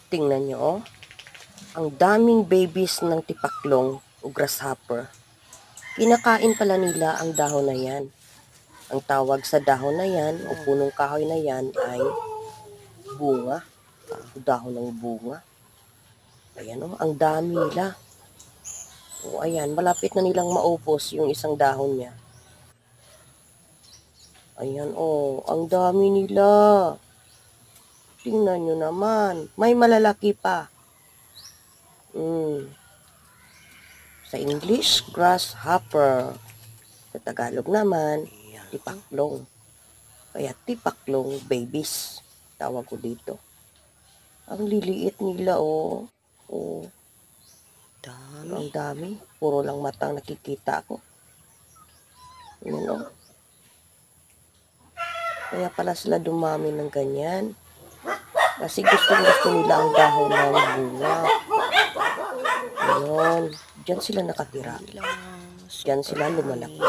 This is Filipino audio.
Tingnan nyo, oh. Ang daming babies ng tipaklong o grasshopper. Kinakain pala nila ang dahon na yan. Ang tawag sa dahon na yan o punong kahoy na yan ay bunga. Dahon ng bunga. Ayan, oh, ang dami nila. O ayan, malapit na nilang maubos yung isang dahon niya. Ayan, oh, ang dami nila. Tingnan nyo naman. May malalaki pa. Sa English, grasshopper. Sa Tagalog naman, tipaklong. Kaya tipaklong babies. Tawag ko dito. Ang liliit nila, oh. Oh, ang dami. Puro lang matang nakikita ko. Yan, oh. Kaya pala sila dumami ng ganyan. Kasi gusto nila ang dahon ng bunga. Ayun. Diyan sila nakatira. Diyan sila lumalaki.